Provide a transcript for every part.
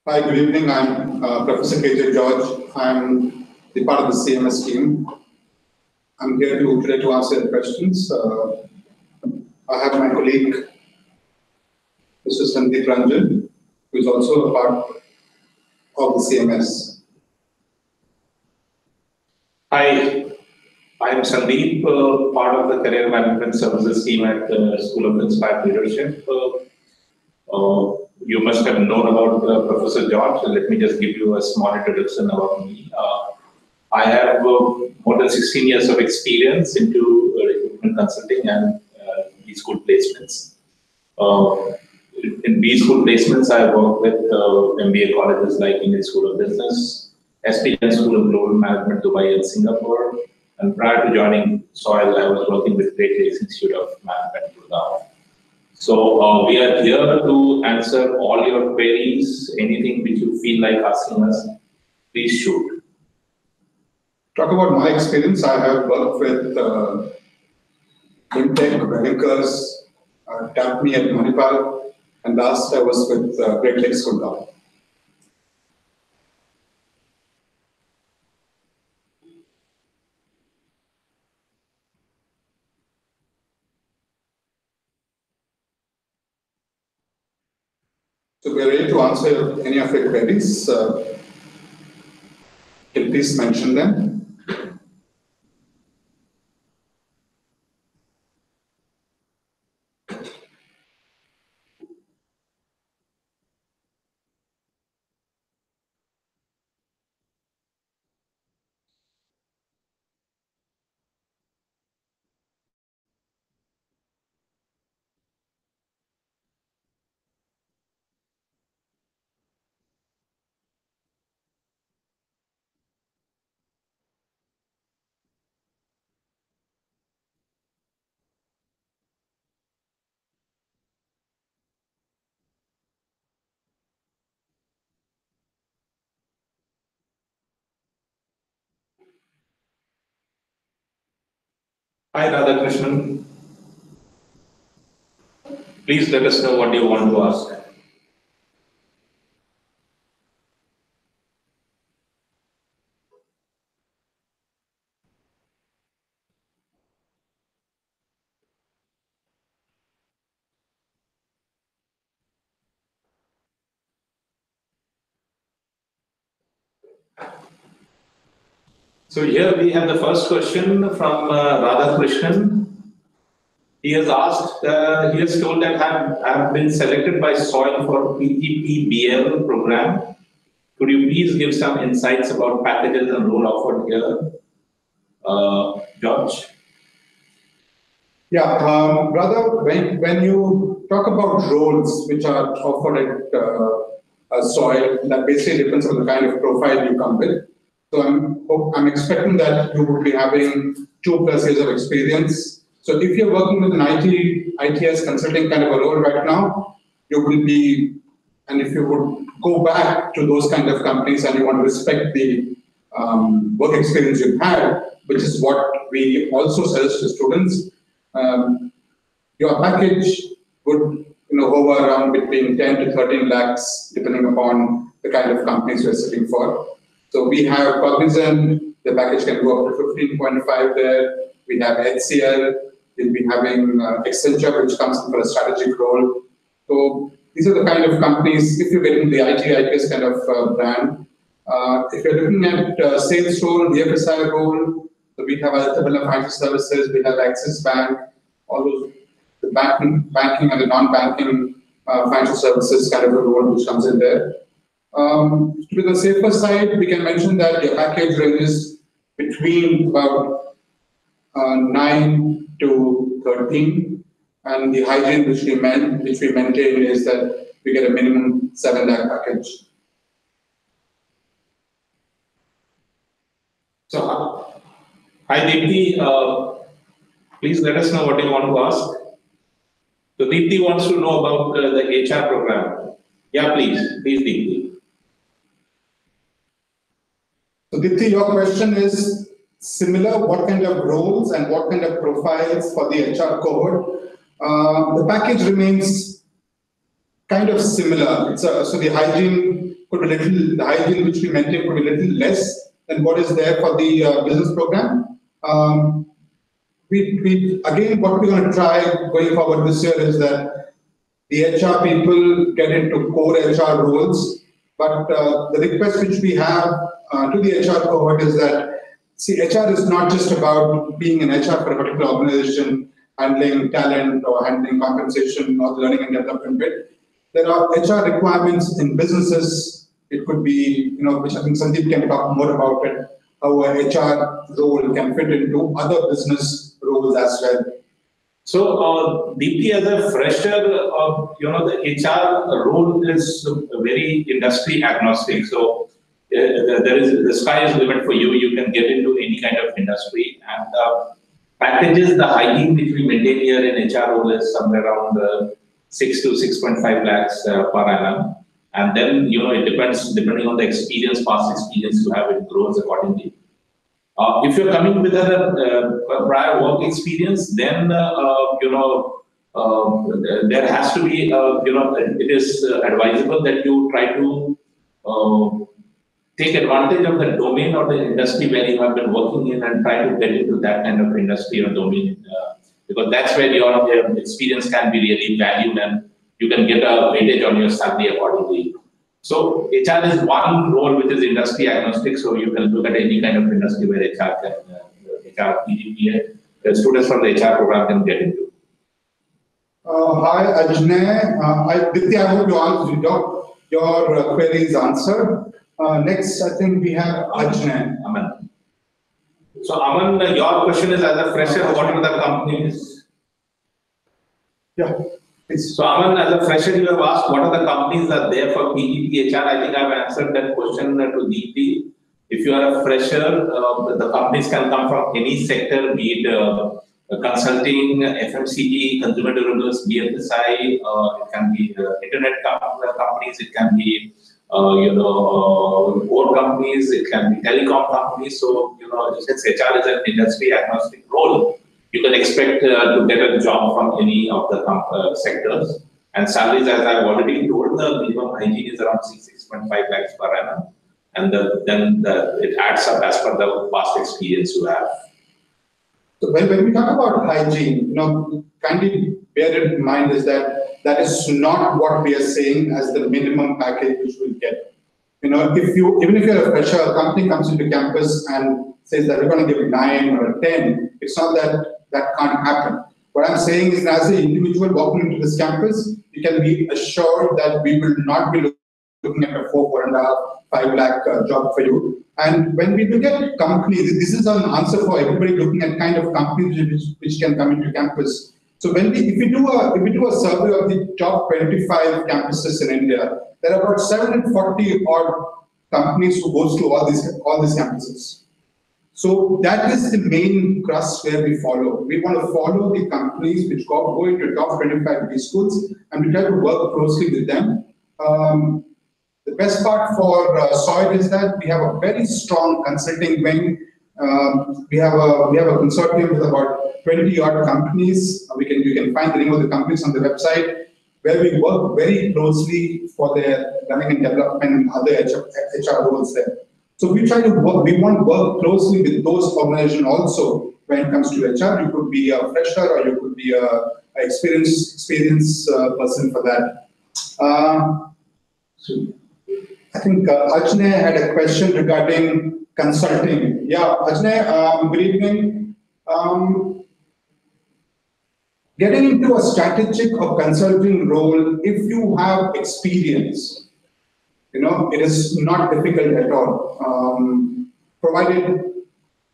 Hi, good evening. I'm Professor KJ George. I'm the part of the CMS team. I'm here today to answer your questions. I have my colleague, Mr. Sandeep Ranjan, who is also a part of the CMS. Hi, I'm Sandeep, part of the Career Management Services team at the School of Inspired Leadership. You must have known about Professor George, so let me just give you a small introduction about me. I have more than 16 years of experience into recruitment consulting and B-school placements. In B-school placements, I work with MBA colleges like Indian School of Business, SPN School of Global Management, Dubai and Singapore. And prior to joining SOIL, I was working with Great Lakes Institute of Management, Gurgaon. So we are here to answer all your queries, anything which you feel like asking us, please shoot. Talk about my experience. I have worked with Fintech, Bankers, tapped me at Manipal, and last I was with Great Lakes Gurgaon. So we are ready to answer any of your queries. Can you please mention them? Hi, Radhakrishnan. Please let us know what you want to ask. So here we have the first question from Radhakrishnan. He has asked, he has told that I have been selected by SOIL for PTPBL program. Could you please give some insights about packages and role offered here? George? Yeah, brother, when you talk about roles which are offered at SOIL, that basically depends on the kind of profile you come with. So I'm expecting that you would be having 2+ years of experience. So if you're working with an ITS consulting kind of a role right now, you will be, and if you would go back to those kind of companies and you want to respect the work experience you've had, which is what we also suggest to students, your package would hover around between 10 to 13 lakhs, depending upon the kind of companies you're sitting for. So we have Cognizant, the package can go up to 15.5 there. We have HCL, we'll be having Accenture, which comes in for a strategic role. So these are the kind of companies, if you're getting the ITS kind of brand. If you're looking at sales role, the FSI role, so we have Altabella Financial Services, we have Axis Bank, all those, the banking and the non-banking financial services kind of a role which comes in there. To be the safer side, we can mention that your package ranges between about 9 to 13, and the hygiene which we maintain is that we get a minimum 7 lakh package. So, hi Deepthi, please let us know what you want to ask. So Deepthi wants to know about the HR program. Yeah, please Deepthi. So Deepthi, your question is similar, what kind of roles and what kind of profiles for the HR cohort? The package remains kind of similar. So the hygiene could be little, the hygiene which we maintain could be little less than what is there for the business program. Again, what we're going to try going forward this year is that the HR people get into core HR roles, but the request which we have to the HR cohort is that, see, HR is not just about being an HR for a particular organization, handling talent or handling compensation or the learning and development bit. There are HR requirements in businesses. It could be, which I think Sandeep can talk more about it, how a HR role can fit into other business roles as well. So, Deepti, as a fresher, the HR role is very industry agnostic. So, the sky is the limit for you. You can get into any kind of industry. And packages, the hygiene which we maintain here in HR role is somewhere around 6 to 6.5 lakhs per annum. And then, it depends, depending on the experience, past experience you have, it grows accordingly. If you're coming with a prior work experience, then, there has to be, it is advisable that you try to take advantage of the domain or the industry where you have been working in and try to get into that kind of industry or domain, because that's where your experience can be really valued and you can get a weightage on your salary accordingly. So HR is one role which is industry agnostic, so you can look at any kind of industry where HR can, HR, PGPA, the students from the HR program can get into. Hi, Ajnay. Dipti, I hope your query is answered. Next, I think we have Ajnay. Aman. So Aman, your question is, as a fresher, what are the companies? Yeah. So Aman, as a fresher, you have asked what are the companies that are there for PGP HR. I think I've answered that question to Deepti. If you are a fresher, the companies can come from any sector, be it consulting, FMCG, consumer durables, BFSI, it can be internet companies, it can be core companies, it can be telecom companies. So, since HR is an industry agnostic role, you can expect to get a job from any of the sectors. And salaries, as I've already told, the minimum hygiene is around 6.5 lakhs per annum. And then it adds up as per the past experience you have. So when we talk about hygiene, kindly bear in mind is that is not what we are saying as the minimum package which we'll get. Even if you're a fresher, a company comes into campus and says that we're going to give 9 or 10, it's not that can't happen. What I'm saying is, as an individual walking into this campus, you can be assured that we will not be looking at a 4.5, 5 lakh job for you. And when we look at companies, this is an answer for everybody looking at kind of companies which can come into campus. So if we do a survey of the top 25 campuses in India, there are about 740 odd companies who goes to all these campuses. So that is the main crust where we follow. We want to follow the companies which go into top 25 B schools, and we try to work closely with them. The best part for SOIL is that we have a very strong consulting wing. We have a consortium with about 20 odd companies. You can find the name of the companies on the website, where we work very closely for their learning and development and other HR roles there. So we want to work closely with those organizations also when it comes to HR. You could be a fresher or you could be a experienced person for that. I think Ajnay had a question regarding consulting. Yeah, Ajnay, good evening. Getting into a strategic or consulting role, if you have experience, it is not difficult at all. Provided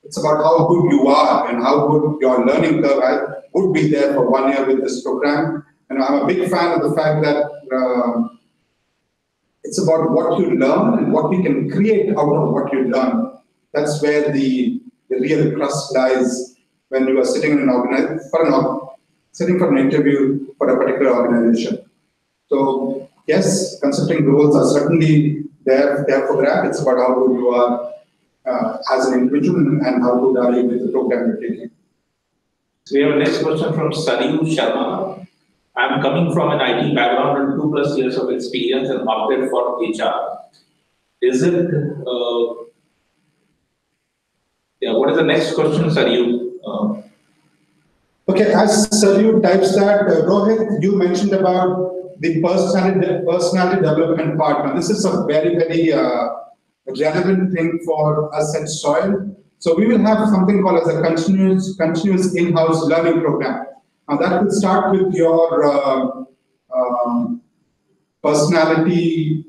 it's about how good you are and how good your learning curve would be there for 1 year with this program. And I'm a big fan of the fact that it's about what you learn and what you can create out of what you learn. That's where the real crust lies when you are sitting in sitting for an interview for a particular organization. So yes, consulting roles are certainly there for grab. It's about how good you are as an individual and how good are you with the program you're taking. So we have a next question from Saliu Sharma. I'm coming from an IT background and 2+ years of experience and opted for HR. Is it, yeah, what is the next question, Saryu? Okay, as Saryu types that, Rohit, you mentioned about the personality development part. Now, this is a very, very relevant thing for us at Soil. So we will have something called as a continuous in-house learning program. Now that will start with your personality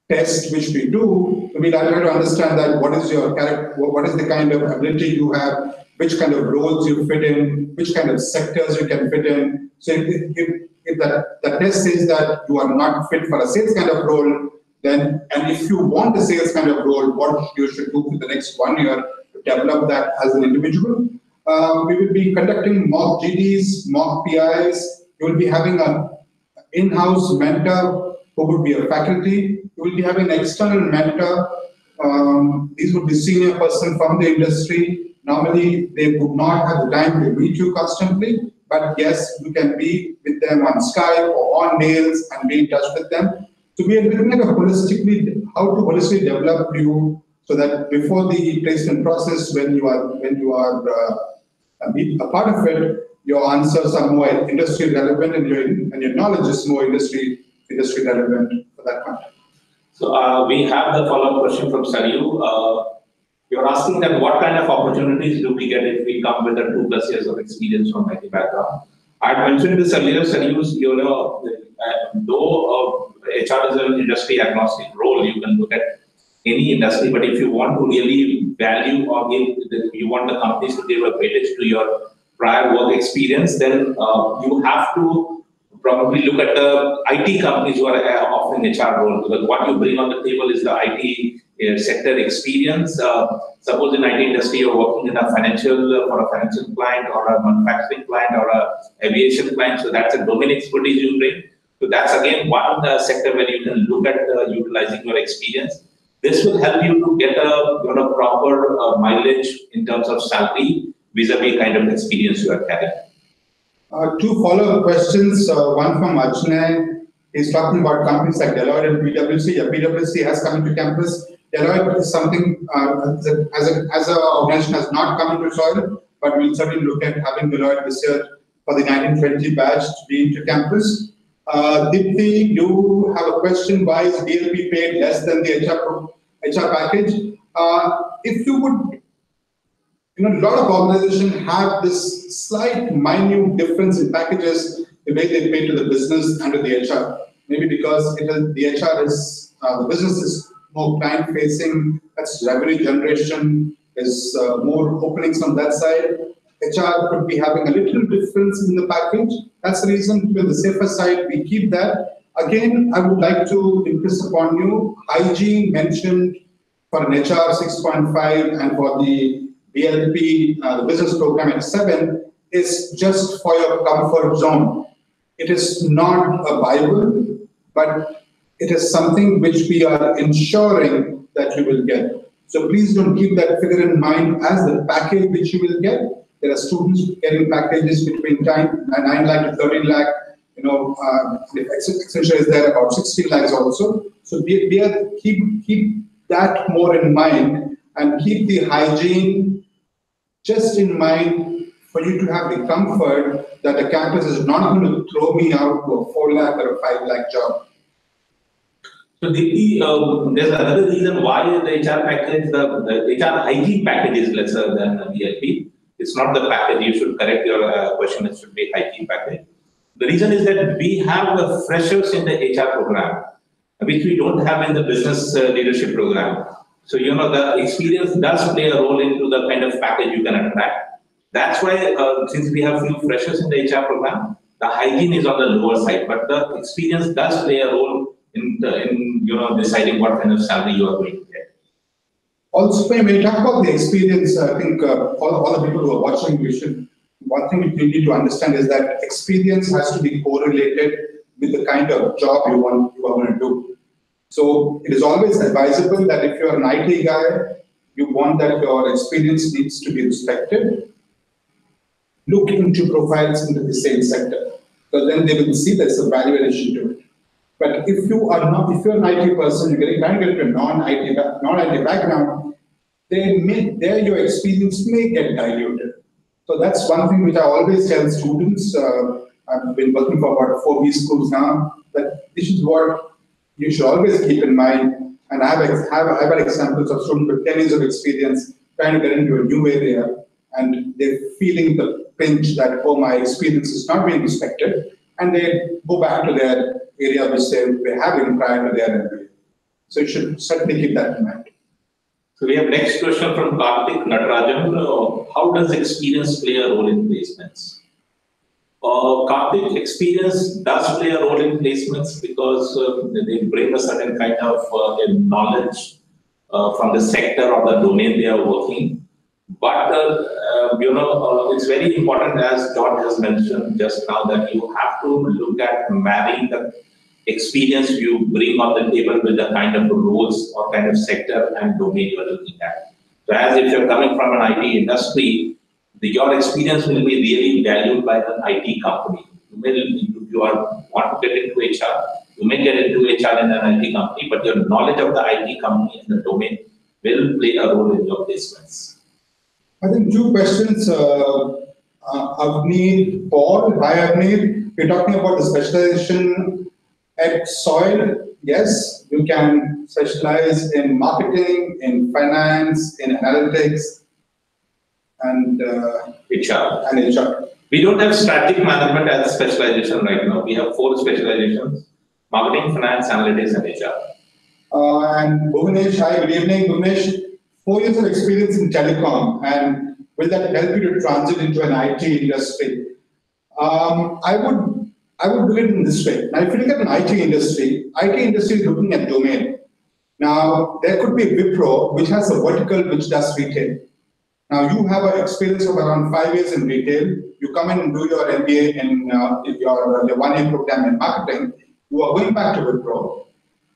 test which we do. We'll try to understand that what is your character, what is the kind of ability you have, which kind of roles you fit in, which kind of sectors you can fit in. So if the test says that you are not fit for a sales kind of role, then, and if you want a sales kind of role, what you should do for the next 1 year to develop that as an individual. We will be conducting mock GDs, mock PIs. You will be having an in-house mentor who would be a faculty. You will be having an external mentor. These would be senior person from the industry. Normally, they would not have the time to meet you constantly, but yes, you can be with them on Skype or on mails and be in touch with them. So we are looking at how to holistically develop you so that before the placement process, when you are a part of it, your answers are more industry relevant and your knowledge is more industry relevant for that content. So we have the follow-up question from Saryu. You're asking that what kind of opportunities do we get if we come with a 2+ years of experience from IT background? I had mentioned this earlier, Saryu, though HR is an industry agnostic role, you can look at any industry, but if you want to really value or you want the companies to give a weightage to your prior work experience, then you have to probably look at the IT companies who are offering HR roles, because what you bring on the table is the IT sector experience. Suppose in IT industry you're working in a financial client or a manufacturing client or a aviation client, so that's a domain expertise you bring. So that's again one sector where you can look at utilizing your experience. This will help you to get a proper mileage in terms of salary vis-a-vis kind of experience you are carrying. Two follow-up questions. One from Ajnay. He's talking about companies like Deloitte and PwC. Yeah, PwC has come into campus. Deloitte is something as an organization has not come into Soil, but we'll certainly look at having Deloitte this year for the 1920 batch to be into campus. Dipti, you have a question, why is DLP paid less than the HR package? If you would, a lot of organizations have this slight minute difference in packages, the way they pay to the business and to the HR. Maybe because the HR is, the business is more client facing, that's revenue generation, there's more openings on that side. HR could be having a little difference in the package. That's the reason, with the safer side, we keep that. Again, I would like to impress upon you, hygiene mentioned for an HR 6.5 and for the BLP, the business program at 7, is just for your comfort zone. It is not a Bible, but it is something which we are ensuring that you will get. So please don't keep that figure in mind as the package which you will get. There are students getting packages between 9 lakh to 13 lakh. Accenture is there about 16 lakhs also. So keep that more in mind and keep the hygiene just in mind for you to have the comfort that the campus is not going to throw me out to a 4 lakh or a 5 lakh job. So there's another reason why the HR package, the HR hygiene package is lesser than the BLP. It's not the package. You should correct your question. It should be hygiene package. The reason is that we have the freshers in the HR program, which we don't have in the business leadership program. So, the experience does play a role into the kind of package you can attract. That's why, since we have few freshers in the HR program, the hygiene is on the lower side, but the experience does play a role in deciding what kind of salary you are going to get. Also, when we talk about the experience, I think all the people who are watching, one thing we need to understand is that experience has to be correlated with the kind of job you are going to do. So it is always advisable that if you're an IT guy, you want that your experience needs to be respected. Look into profiles into the same sector, because then they will see there's a value addition to it. But if you are not, if you're an IT person, you're trying to get into a non-IT background, there your experience may get diluted. So that's one thing which I always tell students. I've been working for about 4 B schools now. That this is what you should always keep in mind. And I've had examples of students with 10 years of experience trying to get into a new area, and they're feeling the pinch that, oh, my experience is not being respected, and they go back to their area which they were having prior to their MBA. So you should certainly keep that in mind. So we have next question from Karthik Natarajan. How does experience play a role in placements? Karthik, experience does play a role in placements because they bring a certain kind of knowledge from the sector or the domain they are working. But it's very important, as George has mentioned just now, that you have to look at marrying the experience you bring on the table with the kind of roles or kind of sector and domain you are looking at. So as if you're coming from an IT industry, your experience will be really valued by the IT company. If you want to get into HR, you may get into HR in an IT company, but your knowledge of the IT company and the domain will play a role in your placements. I think 2 questions. Avneet, Paul, hi Avneet. We're talking about the specialization at SOIL. Yes, you can specialize in marketing, in finance, in analytics, and HR. We don't have strategic management as a specialization right now. We have 4 specializations: marketing, finance, analytics, and HR. And Bhuvnesh, hi, good evening. Bhuvnesh, 4 years of experience in telecom, and will that help you to transit into an IT industry? I would do it in this way. Now, if you look at an IT industry is looking at domain. Now, there could be Wipro, which has a vertical which does retail. Now, you have an experience of around 5 years in retail. You come in and do your MBA in your 1-year program in marketing. You are going back to Wipro.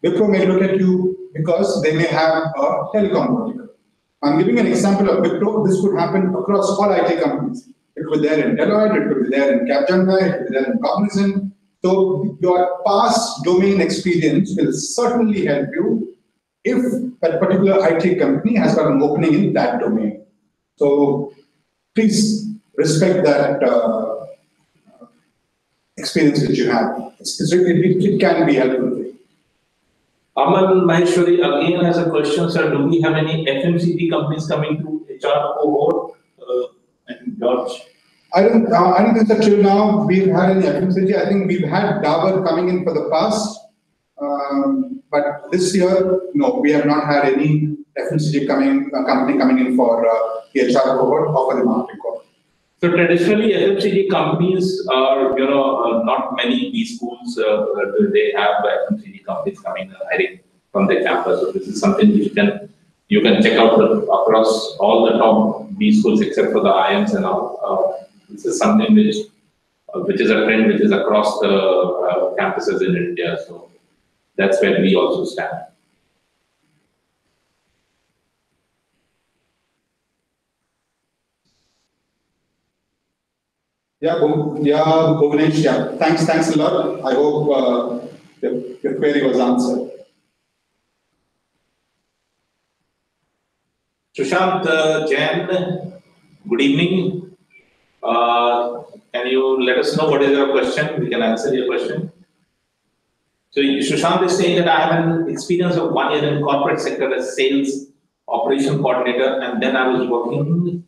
Wipro may look at you because they may have a telecom vertical. I'm giving an example of Wipro. This could happen across all IT companies. It could be there in Deloitte, it could be there in Capgemini, it could be there in Cognizant. So your past domain experience will certainly help you if that particular IT company has got an opening in that domain. So please respect that experience which you have. It can be helpful. Aman Maheshwari again has a question, sir. Do we have any FMCG companies coming to HR cohort? And George? I don't think that till now we've had any FMCG. I think we've had Dabur coming in for the past. But this year, no, we have not had any FMCG company coming in for the HR cohort or for the marketing cohort. So traditionally, FMCG companies are, not many B schools, they have FMCG companies coming and hiring from their campus. So this is something which you can check out across all the top B schools except for the IIMs and all. This is something which is a trend which is across the campuses in India. So that's where we also stand. Yeah, Bhuvnesh, yeah. Thanks a lot. I hope your query was answered. Sushant Jain, good evening. Can you let us know what is your question? We can answer your question. So Sushant is saying that I have an experience of 1 year in corporate sector as sales operation coordinator, and then I was working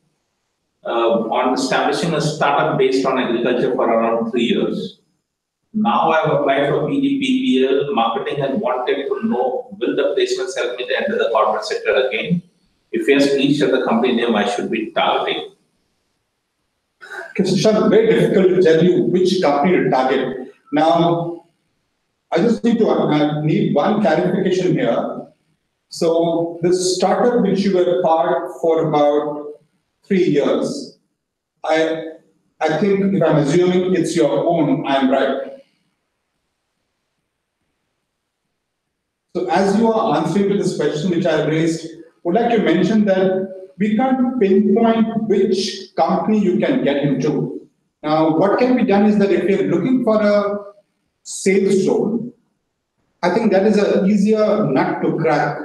on establishing a startup based on agriculture for around 3 years. Now I have applied for PGPPL marketing and wanted to know, will the placements help me to enter the corporate sector again? If yes, please share the company name I should be targeting. Okay, Sushant, very difficult to tell you which company to target. Now, I just need one clarification here. So the startup which you were part for about 3 years, I think if I'm assuming it's your own, I'm right. So as you are answering to this question which I raised, I would like to mention that we can't pinpoint which company you can get into. Now, what can be done is that if you're looking for a sales role, I think that is an easier nut to crack.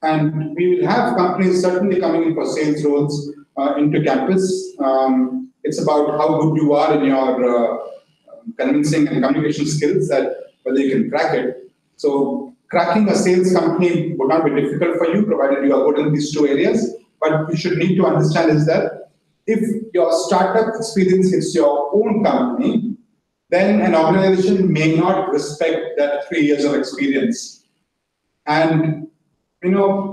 And we will have companies certainly coming in for sales roles into campus. It's about how good you are in your convincing and communication skills, that whether you can crack it. So cracking a sales company would not be difficult for you, provided you are good in these two areas. But you should need to understand is that if your startup experience is your own company, then an organization may not respect that 3 years of experience. And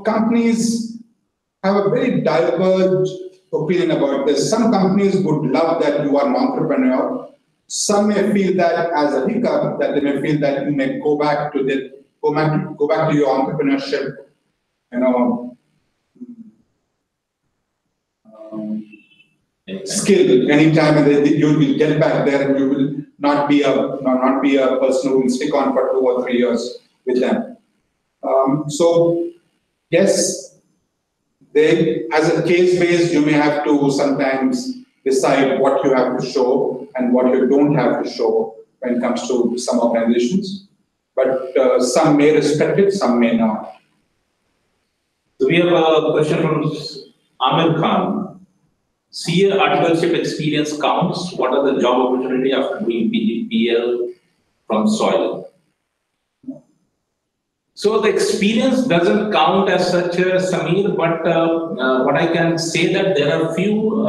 companies have a very diverged opinion about this. Some companies would love that you are an entrepreneur. Some may feel that as a hiccup, that they may feel that you may go back to your entrepreneurship, skill anytime, and you will get back there, and you will not be a person who will stick on for 2 or 3 years with them. So yes, as a case based, you may have to sometimes decide what you have to show and what you don't have to show when it comes to some organizations. But some may respect it, some may not. So we have a question from Amir Khan. CA articleship experience counts. What are the job opportunity after doing PGPL from soil? So the experience doesn't count as such, Samir, but what I can say that there are few,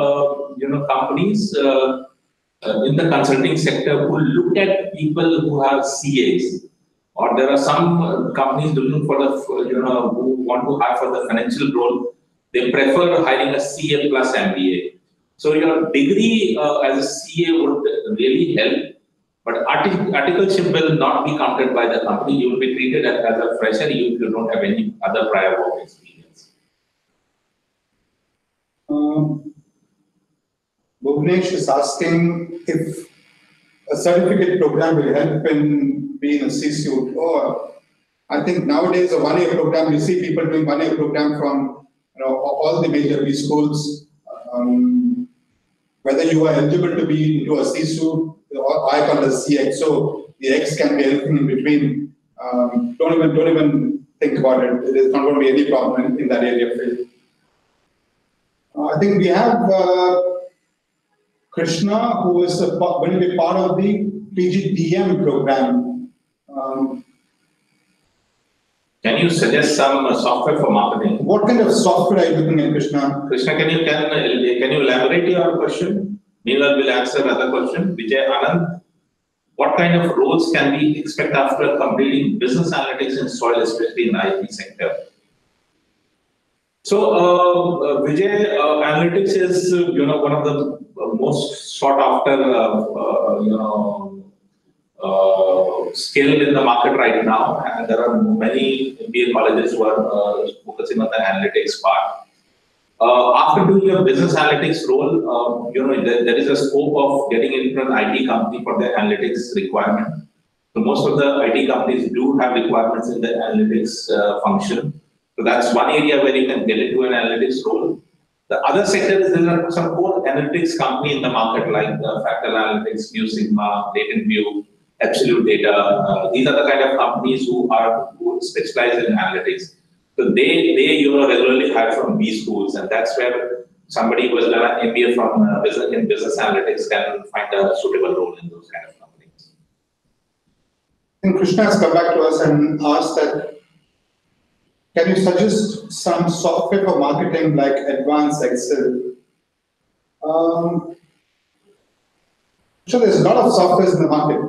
companies in the consulting sector who look at people who have CAs, or there are some companies looking for the, who want to hire for the financial role. They prefer hiring a CA plus MBA. So your degree as a CA would really help. But articleship will not be counted by the company. You will be treated as a fresher if you don't have any other prior work experience. Bhuvnesh is asking if a certificate program will help in being a C-suite. Or I think nowadays a one-year program, you see people doing one-year program from all the major B schools. Whether you are eligible to be into a C-suite, or I call it a CXO, the X can be anything in between. Don't even think about it. There is not going to be any problem in that area for you. I think we have Krishna, who is going to be part of the PGDM program. Can you suggest some software for marketing? What kind of software are you looking at, Krishna? Krishna, can you elaborate your question? Meanwhile, we'll answer another question. Vijay Anand, what kind of roles can we expect after completing business analytics in soil, especially in the IT sector? So, Vijay, analytics is one of the most sought after skill in the market right now, and there are many MBA colleges who are focusing on the analytics part. After doing a business analytics role, there is a scope of getting into an IT company for their analytics requirement. So most of the IT companies do have requirements in the analytics function. So that's one area where you can get into an analytics role. The other sector is there are some core analytics company in the market like Fractal Analytics, New Sigma, Latent View, Absolute Data. These are the kind of companies who specialize in analytics. So they regularly hire from B schools, and that's where somebody who has done an MBA from business analytics can find a suitable role in those kind of companies. And Krishna has come back to us and asked that, can you suggest some software for marketing like Advanced Excel? So there's a lot of softwares in the market.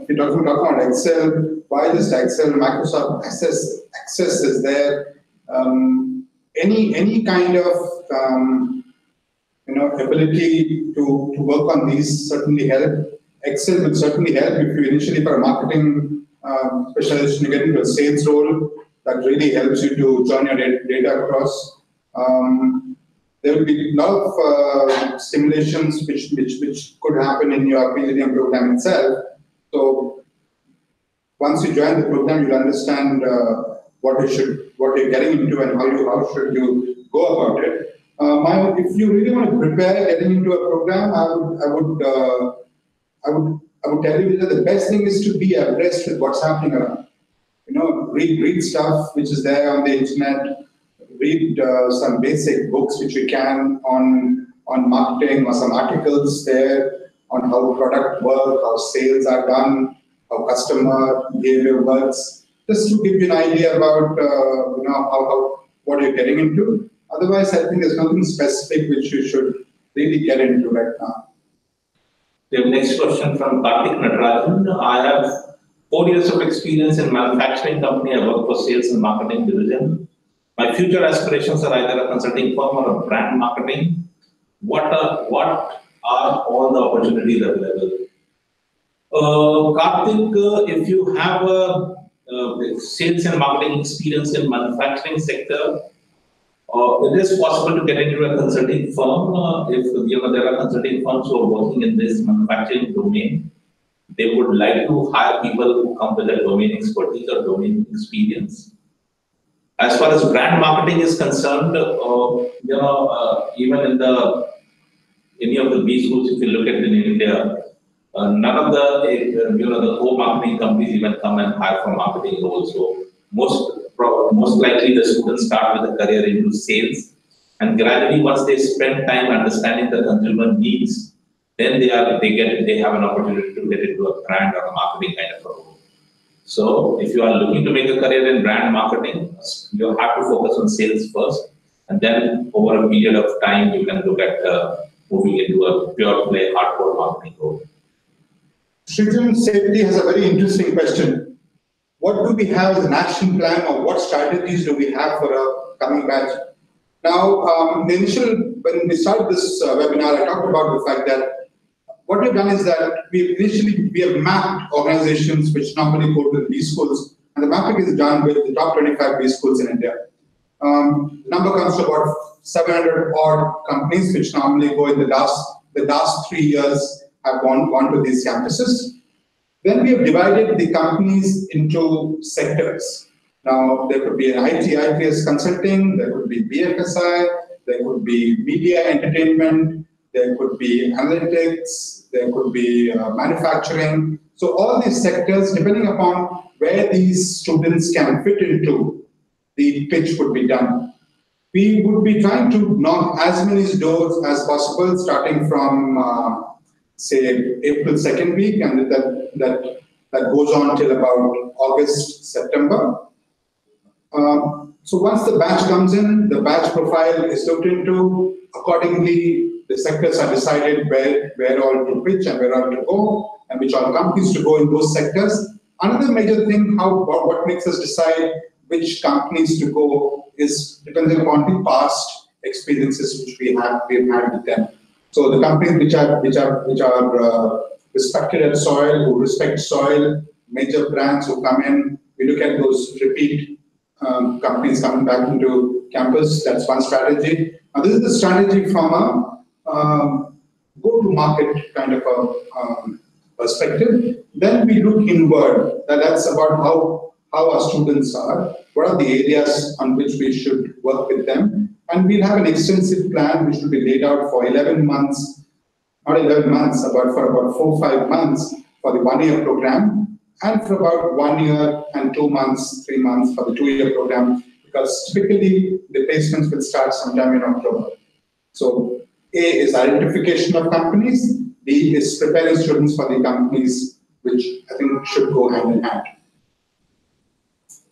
If you're talking about Excel, why just Excel? Microsoft Access is there. Any kind of ability to work on these certainly help. Excel will certainly help if you initially for a marketing specialization to get into a sales role. That really helps you to turn your data across. There will be a lot of simulations which could happen in your PGDM program itself. So once you join the program, you'll understand what you're getting into and how should you go about it. If you really want to prepare getting into a program, I would tell you that the best thing is to be abreast with what's happening around. read stuff which is there on the internet, read some basic books which we can on marketing, or some articles there on how product work, how sales are done, how customer behavior works, just to give you an idea about how what you're getting into. Otherwise, I think there's nothing specific which you should really get into right now. The next question from Karthik Natarajan. I have 4 years of experience in manufacturing company. I work for sales and marketing division. My future aspirations are either a consulting firm or a brand marketing. What are all the opportunities available? Karthik, if you have a sales and marketing experience in manufacturing sector, it is possible to get into a consulting firm. If there are consulting firms who are working in this manufacturing domain, they would like to hire people who come with a domain expertise or domain experience. As far as brand marketing is concerned, even in any of the B schools, if you look at it in India, none of the co-marketing companies even come and hire for marketing roles. So most likely the students start with a career into sales, and gradually once they spend time understanding the consumer needs, then they have an opportunity to get into a brand or a marketing kind of a role. So if you are looking to make a career in brand marketing, you have to focus on sales first, and then over a period of time you can look at moving into a pure play hardcore marketing role. Srijan Sethi has a very interesting question. What do we have as an action plan, or what strategies do we have for a coming batch? Now, when we started this webinar, I talked about the fact that what we've done is that we have mapped organizations which normally go to B schools, and the mapping is done with the top 25 B schools in India. The number comes to about 700 odd companies which normally go in the last 3 years have gone to these campuses. Then we have divided the companies into sectors. Now, there could be an ITS consulting, there could be BFSI, there could be media entertainment, there could be analytics, there could be manufacturing. So all these sectors, depending upon where these students can fit into, the pitch would be done. We would be trying to knock as many doors as possible, starting from say April 2nd week, and that goes on till about August, September. So once the batch comes in, the batch profile is looked into. Accordingly, the sectors are decided where all to pitch and where all to go, and which all companies to go in those sectors. Another major thing, what makes us decide which companies to go is depending upon the past experiences which we've had with them. So the companies which are respected at soil, who respect soil, major brands who come in, we look at those repeat companies coming back into campus. That's one strategy. Now this is the strategy from a go-to-market kind of a perspective. Then we look inward. That's about how our students are, what are the areas on which we should work with them. And we'll have an extensive plan which will be laid out for 11 months, not 11 months, but for about 4 or 5 months for the 1-year program, and for about 1 year and 2 months, 3 months for the 2-year program, because typically the placements will start sometime in October. So A is identification of companies, B is preparing students for the companies, which I think should go hand in hand.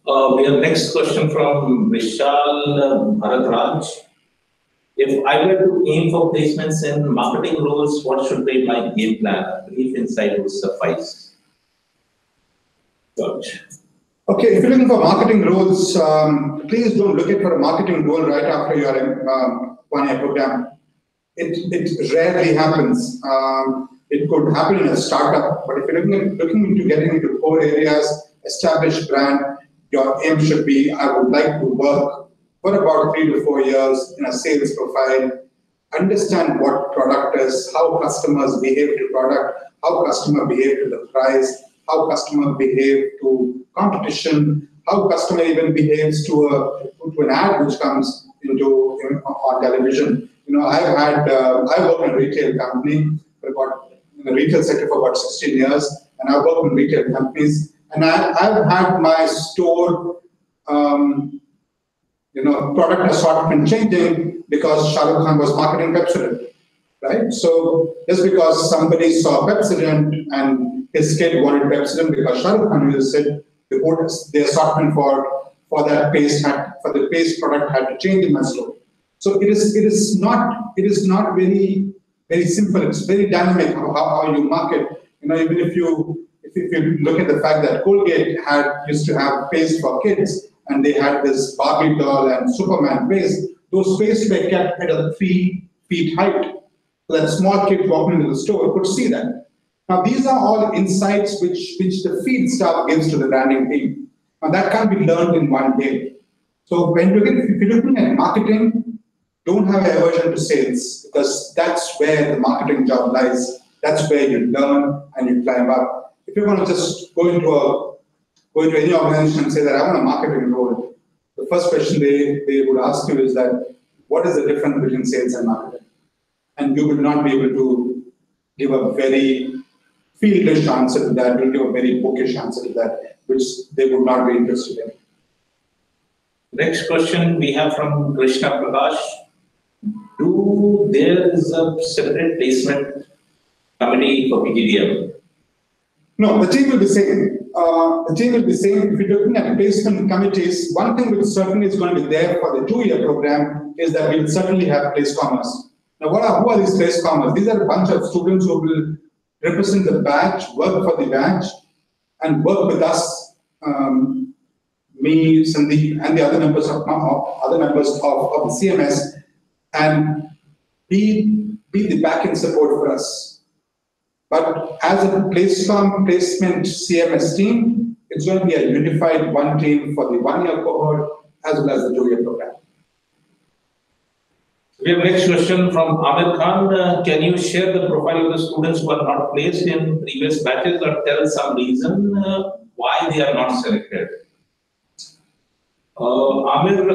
We have next question from Vishal Bharadraj. If I were to aim for placements in marketing roles, what should be my game plan? A brief insight would suffice. George. Okay, if you're looking for marketing roles, please don't look for a marketing role right after your 1-year program. It rarely happens. It could happen in a startup, but if you're looking into getting into core areas, established brand, your aim should be, I would like to work for about 3 to 4 years in a sales profile, understand what product is, how customers behave to product, how customer behave to the price, how customer behave to competition, how customer even behaves to an ad which comes on television. I work in a retail company in the retail sector for about 16 years, and I work in retail companies. And I've had my store, product assortment changing because Shah Rukh Khan was marketing Pepsodent, right? So just because somebody saw Pepsodent and his kid wanted Pepsodent because Shah Rukh Khan used it, the assortment for the paste product had to change in my store. So it is not very very simple. It's very dynamic how you market. Even if you look at the fact that Colgate used to have paste for kids, and they had this Barbie doll and Superman paste. Those pastes were kept at a 3 feet height, so that small kid walking into the store could see that. Now these are all insights which the feed staff gives to the branding team. Now that can't be learned in one day. So if you're looking at marketing, don't have an aversion to sales, because that's where the marketing job lies. That's where you learn and you climb up. If you want to just go into any organization and say that I want a marketing role, the first question they would ask you is that, what is the difference between sales and marketing? And you will not be able to give a very fieldish answer to that, you'll give a very bookish answer to that, which they would not be interested in. Next question we have from Krishna Prakash. There is a separate placement committee for PGDM? No, the team will be same. The team will be same. If you're looking at placement committees, one thing which certainly is going to be there for the 2-year program is that we will certainly have place commerce. Now, who are these place commerce? These are a bunch of students who will represent the batch, work for the batch, and work with us, me, Sandeep, and the other members of the CMS, and be the back-end support for us. But as a placement CMS team, it's going to be a unified one team for the 1-year cohort as well as the 2-year program. We have next question from Ahmed Khan. Can you share the profile of the students who are not placed in previous batches, or tell some reason why they are not selected? Amir,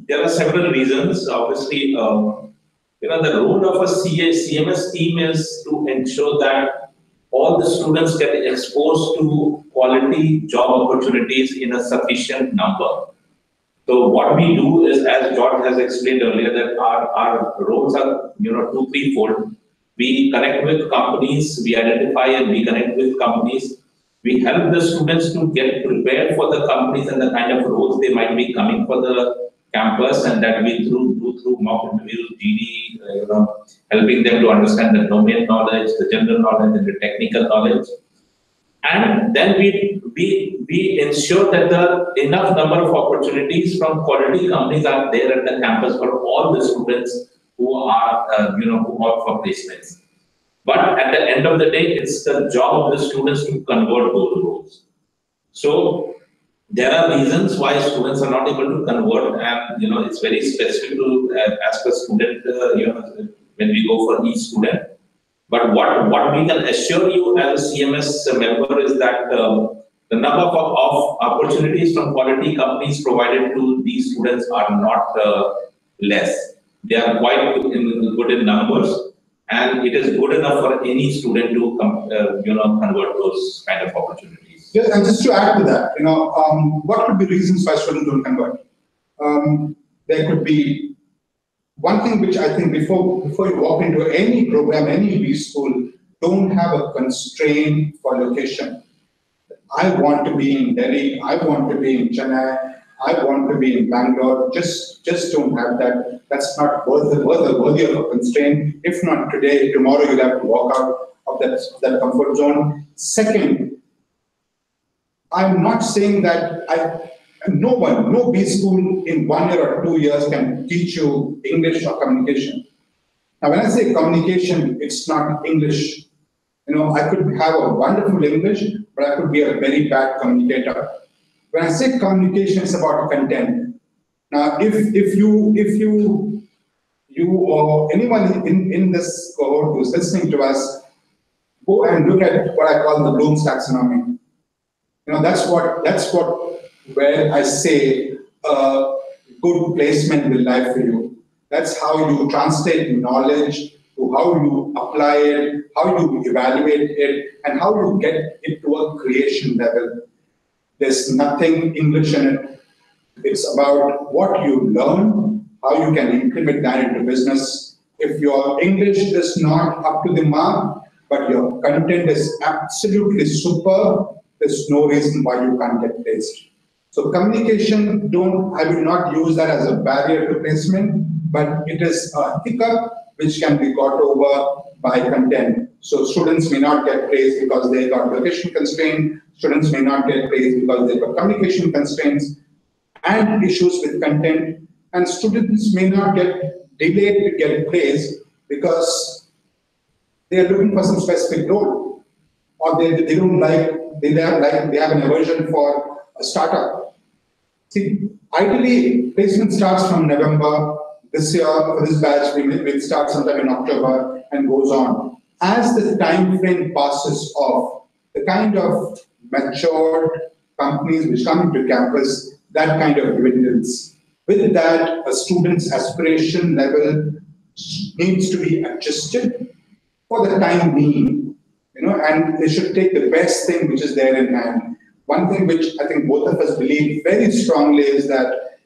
there are several reasons. Obviously, the role of a CMS team is to ensure that all the students get exposed to quality job opportunities in a sufficient number. So what we do is, as George has explained earlier, that our roles are 2-3-fold. We connect with companies, we identify and we connect with companies. We help the students to get prepared for the companies and the kind of roles they might be coming for the campus, and that we do through mock interviews, GD, helping them to understand the domain knowledge, the general knowledge, and the technical knowledge. And then we ensure that the enough number of opportunities from quality companies are there at the campus for all the students who are who opt for placements. But at the end of the day, it's the job of the students to convert those roles. So there are reasons why students are not able to convert, and it's very specific to ask a student when we go for each student. But what we can assure you as a CMS member is that the number of opportunities from quality companies provided to these students are not less. They are quite good in numbers, and it is good enough for any student to convert those kind of opportunities. Yes, and just to add to that, what could be reasons why students don't convert? There could be one thing which I think before you walk into any program, any B school, don't have a constraint for location. I want to be in Delhi, I want to be in Chennai, I want to be in Bangalore. Just don't have that. That's not worthy of a constraint. If not today, tomorrow you'll have to walk out of that comfort zone. Second, I'm not saying that no B school in 1 year or 2 years can teach you English or communication. Now, when I say communication, it's not English. I could have a wonderful English, but I could be a very bad communicator. When I say communication, it's about content. Now, if you or anyone in this cohort who's listening to us, go and look at what I call the Bloom's taxonomy. That's where I say good placement will lie for you. That's how you translate knowledge to how you apply it, how you evaluate it, and how you get it to a creation level. There's nothing English in it. It's about what you learn, how you can implement that into business. If your English is not up to the mark, but your content is absolutely superb, there's no reason why you can't get placed. So communication, I will not use that as a barrier to placement, but it is a hiccup which can be got over by content. So students may not get placed because they got location constraint. Students may not get placed because they got communication constraints and issues with content. And students may not get delayed to get placed because they are looking for some specific role, or they don't like, they have an aversion for a startup. See, ideally, placement starts from November. This year, for this batch, we start sometime in October and goes on. As the time frame passes off, the kind of matured companies which come into campus, that kind of dwindles. With that, a student's aspiration level needs to be adjusted for the time being, and they should take the best thing which is there in hand. One thing which I think both of us believe very strongly is that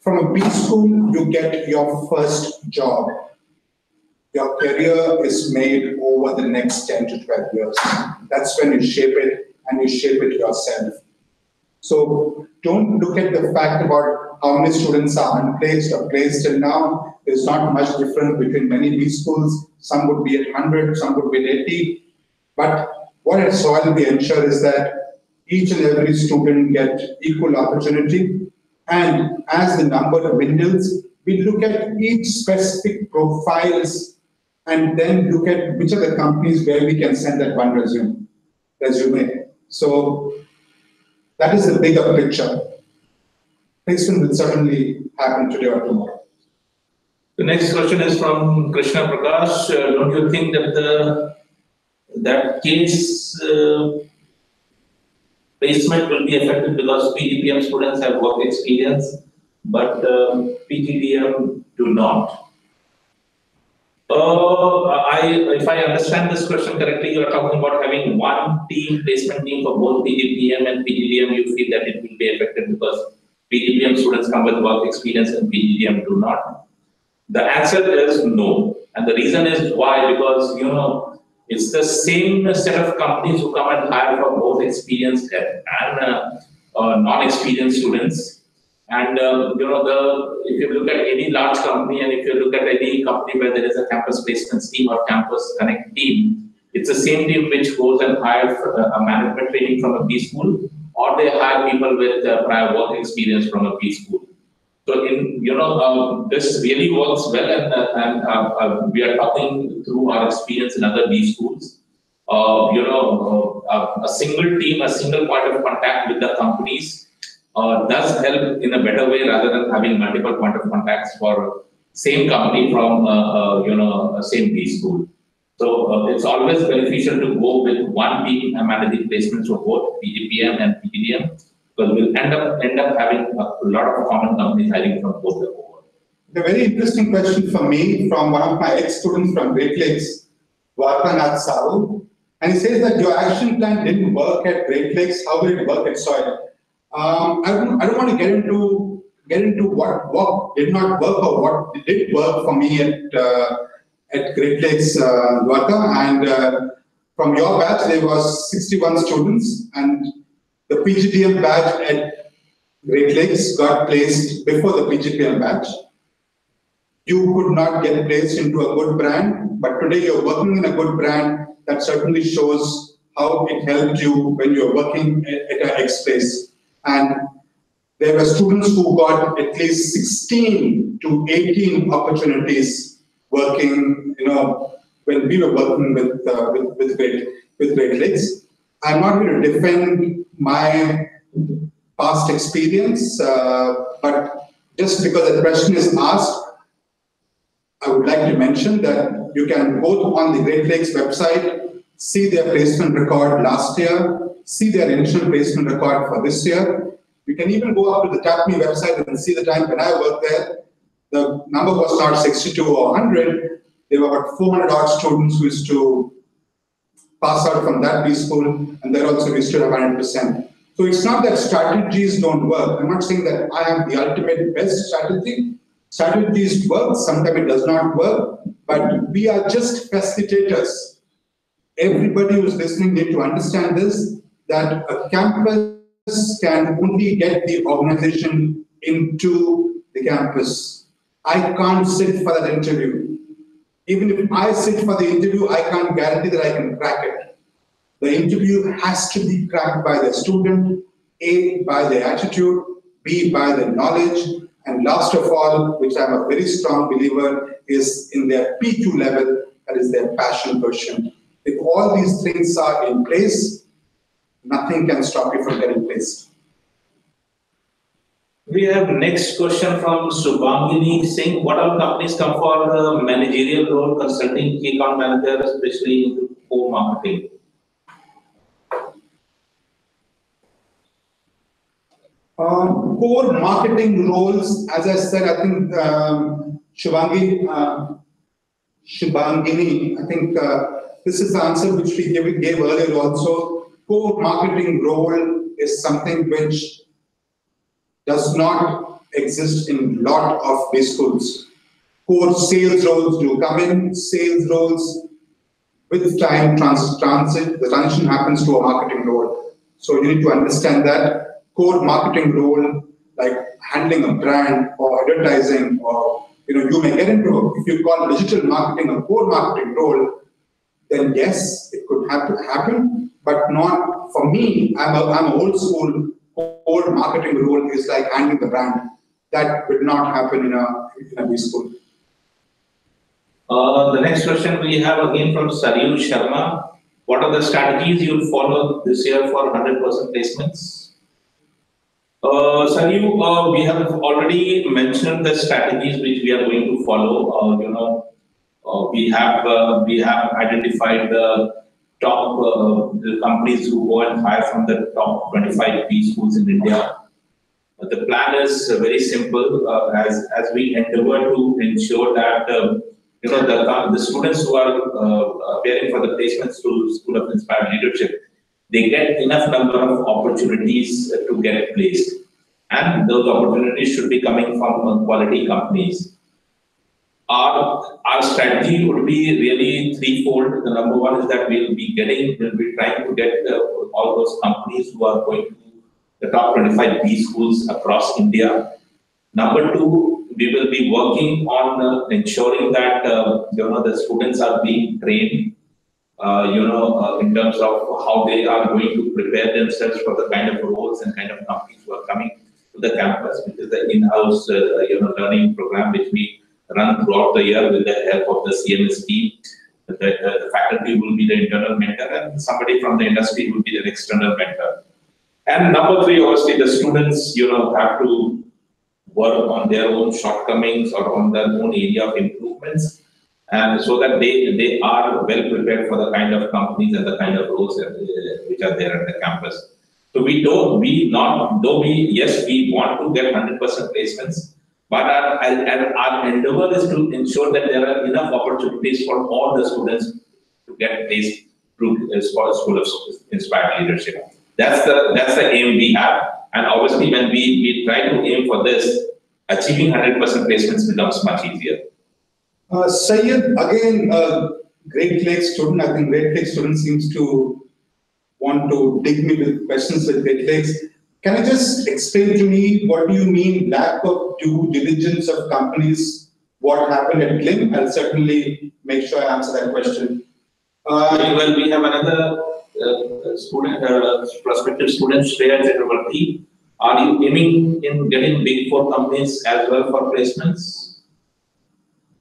from a B school, you get your first job. Your career is made over the next 10 to 12 years. That's when you shape it, and you shape it yourself. So don't look at the fact about how many students are unplaced or placed till now. There's not much difference between many B schools. Some would be at 100, some would be at 80. But what at SOIL we ensure is that each and every student get equal opportunity. And as the number dwindles, we look at each specific profiles and then look at which are the companies where we can send that one resume. So that is the bigger picture. Placement will certainly happen today or tomorrow. The next question is from Krishna Prakash. Don't you think that that case placement will be affected because PGPM students have work experience, but PGDM do not? If I understand this question correctly, you are talking about having one placement team for both PGPM and PGDM. You feel that it will be affected because PGPM students come with work experience and PGDM do not. The answer is no, and the reason is why, because it's the same set of companies who come and hire for both experienced and non-experienced students. And if you look at any large company, and if you look at any company where there is a campus placements team or campus connect team, it's the same team which goes and hires a management training from a B school, or they hire people with prior work experience from a B school. So this really works well, and we are talking through our experience in other B schools. A single team, a single point of contact with the companies does help in a better way rather than having multiple point of contacts for same company from same B school. So it's always beneficial to go with one team and managing placements for both PGPM and PGDM, because we'll end up having a lot of common companies hiring from both the cohort. A very interesting question for me from one of my ex-students from Great Lakes, Vartanath Sahu, and he says that your action plan didn't work at Great Lakes. How will it work at SOIL? I don't want to get into what did not work or what did work for me at Great Lakes, Dwarka. And from your batch, there was 61 students, and the PGDM batch at Great Lakes got placed before the PGPM batch. You could not get placed into a good brand, but today you're working in a good brand. That certainly shows how it helped you when you're working at an X place. And there were students who got at least 16 to 18 opportunities working, when we were working with Great Lakes. I'm not going to defend my past experience, but just because the question is asked, I would like to mention that you can go on the Great Lakes website, see their placement record last year, see their initial placement record for this year. You can even go up to the TAPME website and see the time when I worked there. The number was not 62 or 100, There were about 400 odd students who used to pass out from that B school, and there also we still have 100%. So it's not that strategies don't work. I'm not saying that I have the ultimate best strategy. Strategies work, sometimes it does not work, but we are just facilitators. Everybody who's listening need to understand this, that a campus can only get the organization into the campus. I can't sit for that interview. Even if I sit for the interview, I can't guarantee that I can crack it. The interview has to be cracked by the student, A, by their attitude, B, by their knowledge, and last of all, which I'm a very strong believer, is in their P2 level, that is their passion quotient. If all these things are in place, nothing can stop you from getting placed. We have next question from Subhangini saying, what all companies come for the managerial role, consulting, key account manager, especially into co-marketing? Core marketing roles, as I said, I think Shubhangini, I think this is the answer which we gave earlier also. Core marketing role is something which does not exist in a lot of B schools. Core sales roles do come in. Sales roles, with time, the transition happens to a marketing role. So you need to understand that. Core marketing role, like handling a brand or advertising, or you may get into, if you call digital marketing a core marketing role, then yes, it could happen, but not for me. I'm an old school. Core marketing role is like handling the brand. That would not happen in a B school. The next question we have again from Saryu Sharma. What are the strategies you'll follow this year for 100% placements? Saryu, we have already mentioned the strategies which we are going to follow. We have identified the top the companies who go and hire from the top 25 B schools in India. The plan is very simple. As we endeavor to ensure that the students who are appearing for the placements through School of Inspired Leadership, they get enough number of opportunities to get placed, and those opportunities should be coming from quality companies. Our strategy would be really threefold. The number one is that we'll be trying to get all those companies who are going to the top 25 B schools across India. Number two, we will be working on ensuring that the students are being trained in terms of how they are going to prepare themselves for the kind of roles and kind of companies who are coming to the campus, which is the in-house learning program which we run throughout the year with the help of the CMS team. The faculty will be the internal mentor, and somebody from the industry will be the external mentor. And number three, obviously, the students have to work on their own shortcomings or on their own area of improvements, and so that they are well prepared for the kind of companies and the kind of roles which are there at the campus. So yes, we want to get 100% placements, but our endeavor is to ensure that there are enough opportunities for all the students to get placed through School of Inspired Leadership. That's the aim we have, and obviously when we try to aim for this, achieving 100% placements becomes much easier. Syed, again, Great Lakes student. I think Great Lakes student seems to want to dig me with questions with Great Lakes. Can you just explain to me what do you mean lack of due diligence of companies? What happened at GLIM? I'll certainly make sure I answer that question. Well, we have another prospective student, Shreya Chakravarti. Are you aiming in getting Big Four companies as well for placements?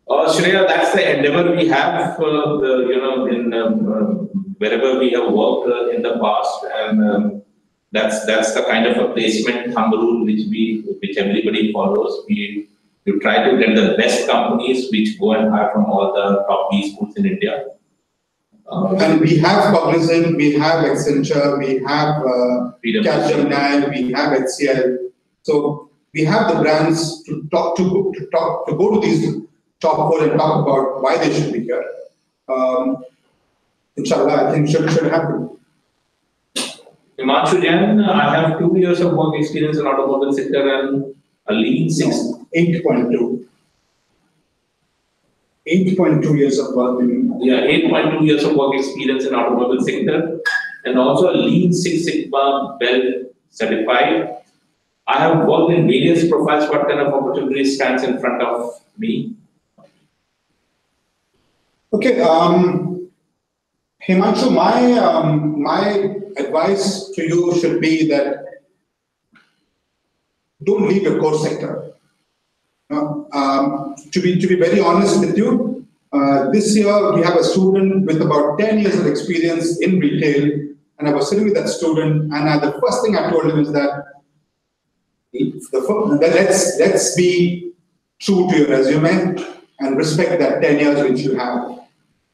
Shreya, that's the endeavor we have, wherever we have worked in the past, and that's the kind of a placement thumb rule which everybody follows. We try to get the best companies which go and hire from all the top B schools in India. And we have Cognizant, we have Accenture, we have Capgemini, we have HCL. So we have the brands to go to these top 4 and talk about why they should be here. Inshallah, I think should happen. Himanshu Jain, I have 2 years of work experience in automobile sector and a lean 8.2. 8.2 years of work. 8.2 years of work experience in automobile sector and also a lean Six Sigma belt certified. I have worked in various profiles. What kind of opportunity stands in front of me? Okay, Himanshu, my advice to you should be that don't leave your core sector. To be very honest with you, this year we have a student with about 10 years of experience in retail, and I was sitting with that student, and the first thing I told him is that let's be true to your resume and respect that 10 years which you have.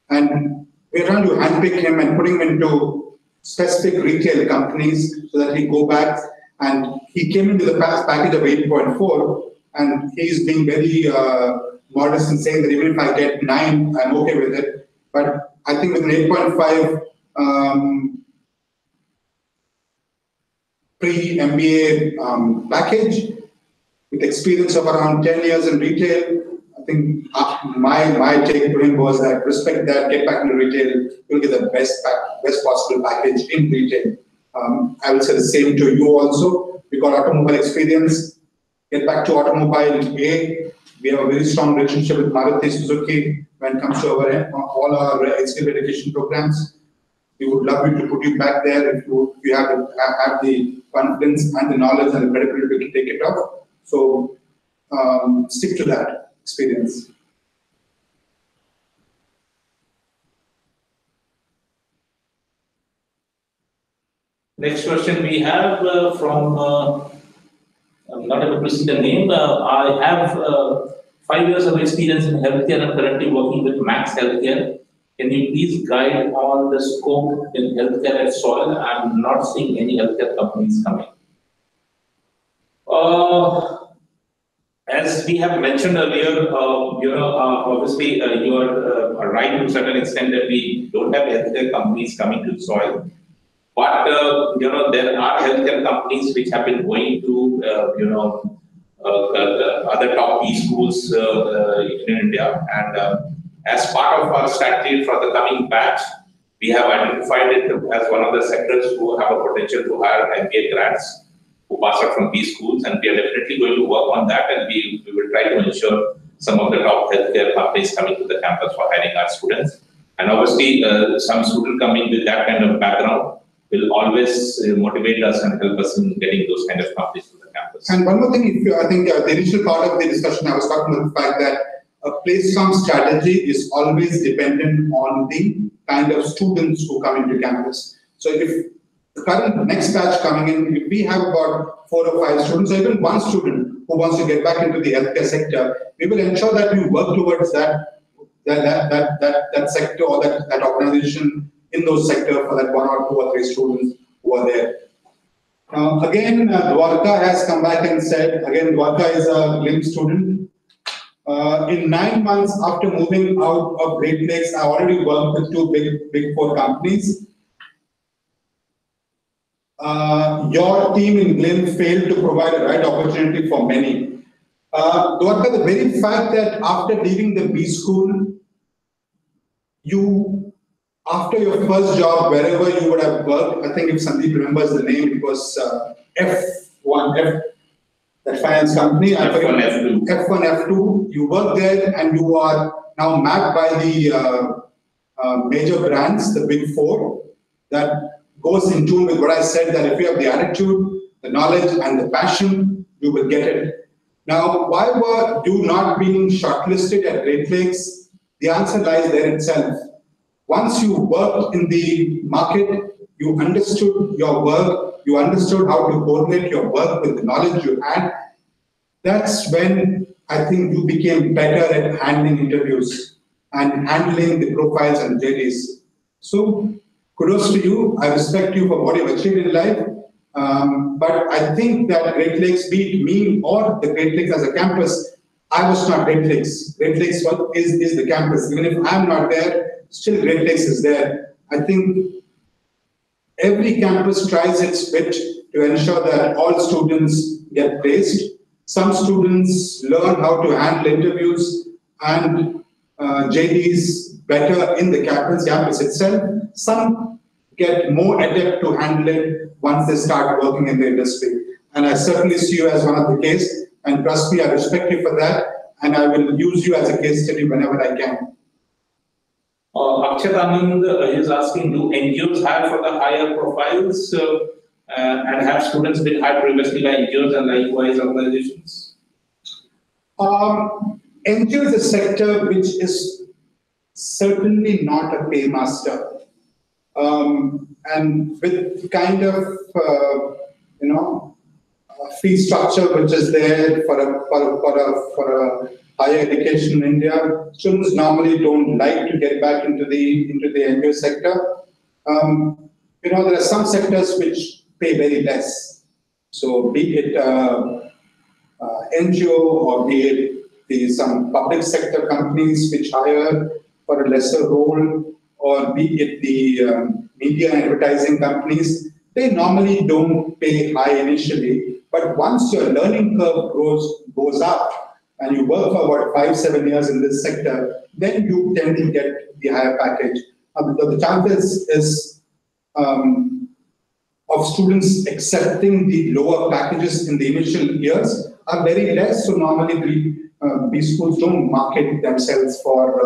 And we're trying to handpick him and put him into specific retail companies so that he go back, and he came into the package of 8.4, and he's being very modest in saying that even if I get 9, I'm okay with it. But I think with an 8.5 pre-MBA package, with experience of around 10 years in retail, I think my take to him was that respect that, get back into retail, you'll get the best possible package in retail. I will say the same to you also. You got automobile experience, get back to automobile. We have a very strong relationship with Maruti Suzuki when it comes to all our executive education programs. We would love you to put you back there if you have the confidence and the knowledge and the credibility to take it up. So stick to that experience. Next question we have from, I'm not able to see the name. I have 5 years of experience in healthcare and currently working with Max Healthcare. Can you please guide on the scope in healthcare at SOIL? I'm not seeing any healthcare companies coming. As we have mentioned earlier, obviously you are right to a certain extent that we don't have healthcare companies coming to SOIL. But there are healthcare companies which have been going to other top B schools in India, and as part of our strategy for the coming batch, we have identified it as one of the sectors who have a potential to hire MBA grads who pass out from B schools, and we are definitely going to work on that, and we will try to ensure some of the top healthcare companies coming to the campus for hiring our students. And obviously, some student coming with that kind of background will always motivate us and help us in getting those kind of companies to the campus. And one more thing, I think the initial part of the discussion, I was talking about the fact that a place-com strategy is always dependent on the kind of students who come into campus. So if the current next batch coming in, if we have about 4 or 5 students, or even one student who wants to get back into the healthcare sector, we will ensure that we work towards that sector or that organization in those sectors for that 1 or 2 or 3 students who are there. Again, Dwarka has come back and said, again, Dwarka is a GLIM student. In 9 months after moving out of Great Lakes, I already worked with 2 big 4 companies. Your team in GLIM failed to provide a right opportunity for many. Dwarka, the very fact that after leaving the B school, after your first job, wherever you would have worked, I think if Sandeep remembers the name, it was F1, that finance company. F1, F2. F1, F2. You work there and you are now mapped by the major brands, the big 4. That goes in tune with what I said, that if you have the attitude, the knowledge and the passion, you will get it. Now, why were you not being shortlisted at Great Lakes? The answer lies there itself. Once you worked in the market, you understood your work, you understood how to coordinate your work with the knowledge you had. That's when I think you became better at handling interviews and handling the profiles and JDs. So kudos to you. I respect you for what you've achieved in life. But I think that Great Lakes, be it me or the Great Lakes as a campus, I was not Great Lakes. Great Lakes is the campus. Even if I'm not there, still Great Lakes is there. I think every campus tries its bit to ensure that all students get placed. Some students learn how to handle interviews and JDs better in the campus itself. Some get more adept to handle it once they start working in the industry. And I certainly see you as one of the case. And trust me, I respect you for that. And I will use you as a case study whenever I can. Akshat Anand is asking, do NGOs hire for the higher profiles and have students been hired previously by NGOs and likewise organizations? NGO is a sector which is certainly not a paymaster. And with kind of, fee structure which is there for a higher education in India, students normally don't like to get back into the NGO sector. There are some sectors which pay very less. So be it NGO or be it some public sector companies which hire for a lesser role, or be it the media and advertising companies, they normally don't pay high initially. But once your learning curve goes up and you work for about 5-7 years in this sector, then you tend to get the higher package. The chances is of students accepting the lower packages in the initial years are very less. So normally these schools don't market themselves for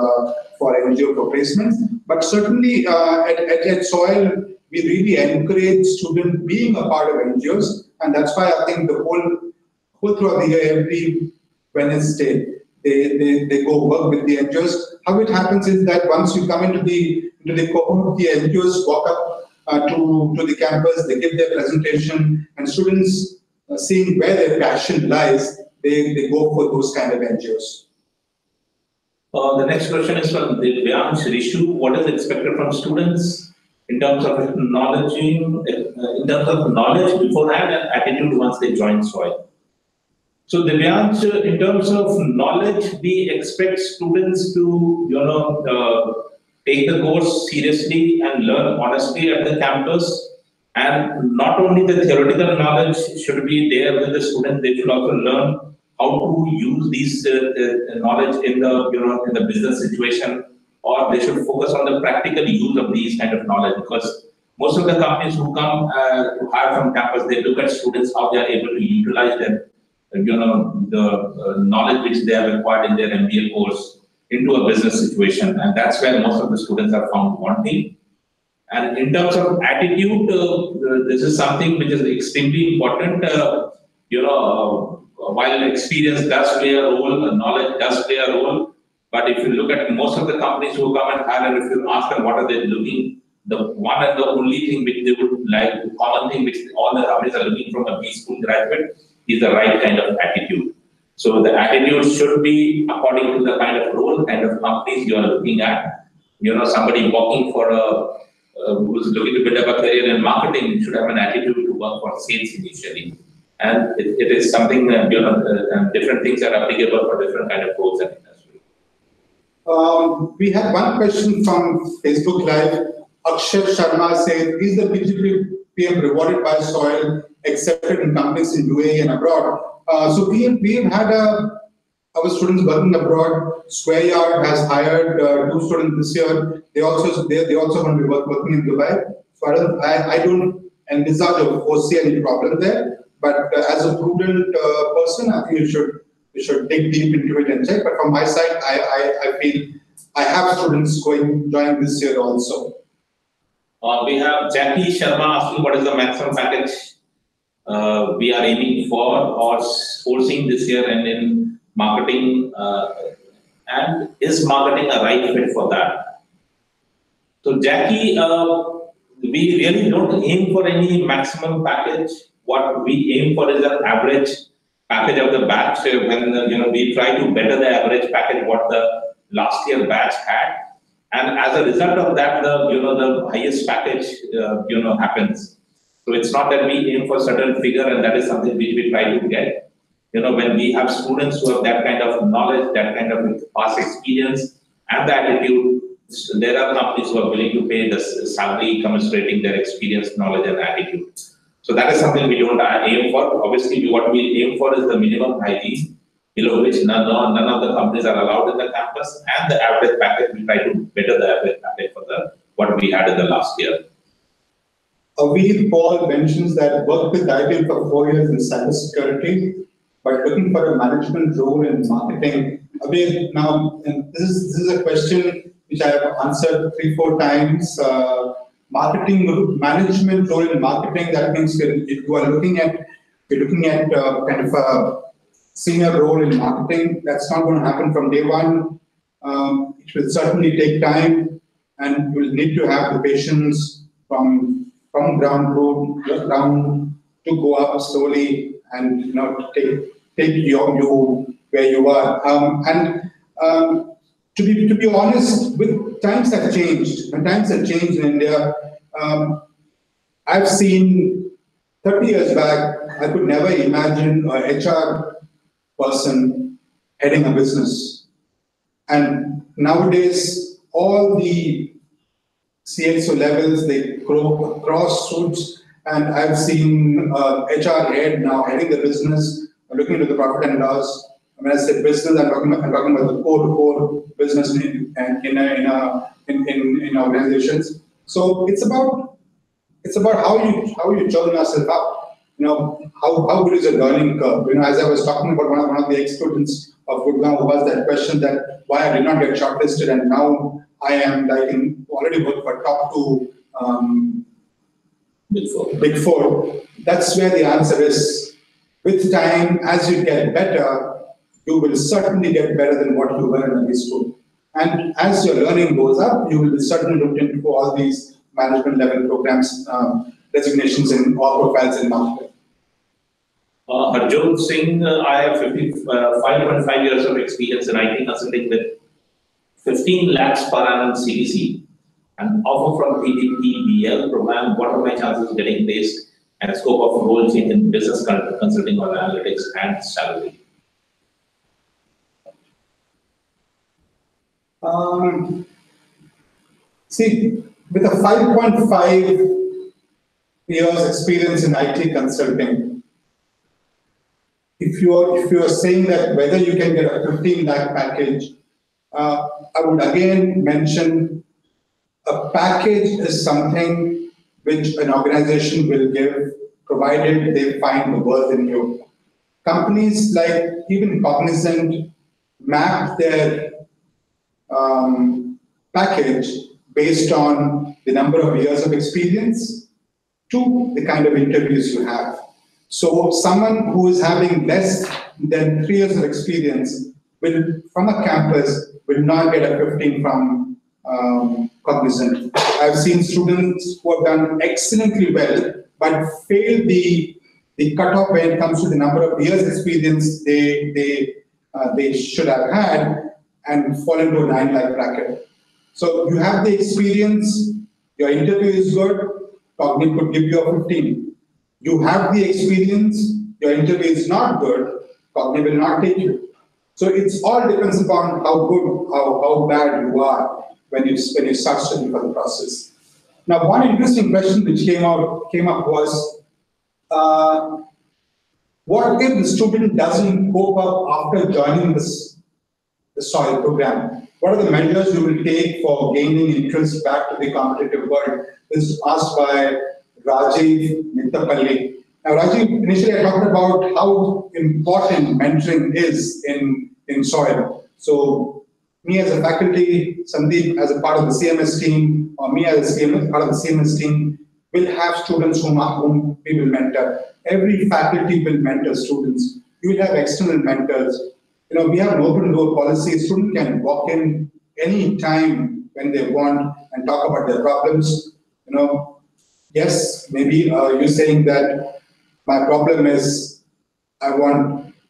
NGO for placements. But certainly at SOIL, we really encourage students being a part of NGOs. And that's why I think the whole throughout the year, every Wednesday, they go work with the NGOs. How it happens is that once you come into the cohort, the NGOs walk up to the campus, they give their presentation, and students seeing where their passion lies, they go for those kind of NGOs. The next question is from Divyansh Rishu. What is expected from students in terms of knowledge beforehand and attitude once they join SOIL? So Divyansh, in terms of knowledge, we expect students to take the course seriously and learn honestly at the campus. And not only the theoretical knowledge should be there with the students, they should also learn how to use these knowledge in the business situation, or they should focus on the practical use of these kind of knowledge, because most of the companies who come to hire from campus, they look at students, how they are able to utilize their, the knowledge which they have acquired in their MBA course into a business situation. And that's where most of the students are found wanting. And in terms of attitude, this is something which is extremely important. While experience does play a role, knowledge does play a role, but if you look at most of the companies who come and hire, and if you ask them what are they looking, the one and the only thing which they would like, the common thing which all the companies are looking from a B school graduate is the right kind of attitude. So the attitude should be according to the kind of role, kind of companies you are looking at. Somebody working for who's looking to build up a career in marketing should have an attitude to work for sales initially. And it is something that, different things are applicable for different kind of roles and industry. We had one question from Facebook Live. Akshay Sharma said, is the BGPM rewarded by SOIL accepted in companies in UAE and abroad? So we've had our students working abroad. Square Yard has hired 2 students this year. They also want to be working in Dubai. So I don't envisage or foresee any problem there. But as a prudent person, I think you should dig deep into it and check. But from my side, I feel I have students joining this year also. We have Jackie Sharma asking what is the maximum package we are aiming for or forcing this year and in marketing, and is marketing a right fit for that? So Jackie, we really don't aim for any maximum package. What we aim for is an average package of the batch. When we try to better the average package what the last year batch had, and as a result of that, the highest package happens. So it's not that we aim for a certain figure, and that is something which we try to get. when we have students who have that kind of knowledge, that kind of past experience and the attitude, there are companies who are willing to pay the salary commensurating their experience, knowledge, and attitude. So that is something we don't aim for. Obviously, what we aim for is the minimum hygiene, below which none of the companies are allowed in the campus, and the average package, we try to better the average package for what we had in the last year. Avir Paul mentions that worked with IBM for 4 years in cybersecurity, but looking for a management role in marketing. Avir, now, and this is a question which I have answered 3-4 times. Management role in marketing, that means if you are looking at kind of a senior role in marketing, that's not going to happen from day one. It will certainly take time, and you will need to have the patience from ground to go up slowly and take you where you are. To be honest, with times have changed. When times have changed in India, I've seen 30 years back, I could never imagine an HR person heading a business. And nowadays, all the CXO levels, they grow across suits, and I've seen HR head now heading the business, looking into the profit and loss. When I say business, I'm talking about the core business in organizations. So it's about how you turn yourself up. How good is your learning curve? As I was talking about one of the ex-students of Gurgaon who asked that question, that why I did not get shortlisted, and now I am already work for top 2 Big Four. That's where the answer is. With time, as you get better, you will certainly get better than what you were in high school. And as your learning goes up, you will be certainly looked into all these management level programs, designations in all profiles in marketing. Harjot Singh, I have 5.5 years of experience in IT consulting with 15 lakhs per annum CTC and offer from PTPBL program. What are my chances of getting placed and scope of role change in business consulting or analytics and salary? See, with a 5.5 years experience in IT consulting, if you are saying that whether you can get a 15 lakh package, I would again mention a package is something which an organization will give, provided they find the worth in you. Companies like even Cognizant map their package based on the number of years of experience to the kind of interviews you have. So someone who is having less than 3 years of experience from a campus will not get a 15 from Cognizant. I've seen students who have done excellently well, but failed the cutoff when it comes to the number of years experience they should have had, and fall into a 9 lakh bracket. So you have the experience, your interview is good, Cognizant could give you a 15. You have the experience, your interview is not good, Cognizant will not take you. So it's all depends upon how good, how bad you are when you start studying for the process. Now, one interesting question which came up was, what if the student doesn't cope up after joining the SOIL program? What are the measures you will take for gaining interest back to the competitive world? This is asked by Rajiv Mittapalli. Now, Rajiv, initially I talked about how important mentoring is in SOIL. So, me as a faculty, Sandeep as a part of the CMS team, or me as a part of the CMS team, will have students whom we will mentor. Every faculty will mentor students. You will have external mentors. We have an open door policy. Students can walk in any time when they want and talk about their problems. Yes, maybe you're saying that my problem is I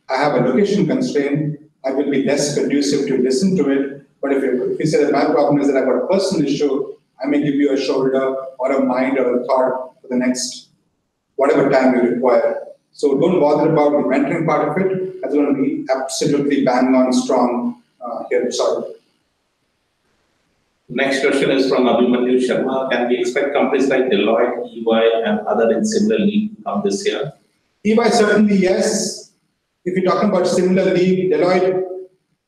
have a location constraint. I will be less conducive to listen to it. But if you say that my problem is that I've got a personal issue, I may give you a shoulder or a mind or a thought for the next whatever time you require. So don't bother about the mentoring part of it. That's going to be absolutely bang on strong here. Sorry. Next question is from Abhimanyu Sharma. Can we expect companies like Deloitte, EY, and other in similar league to come this year? EY certainly yes. If you're talking about similar league, Deloitte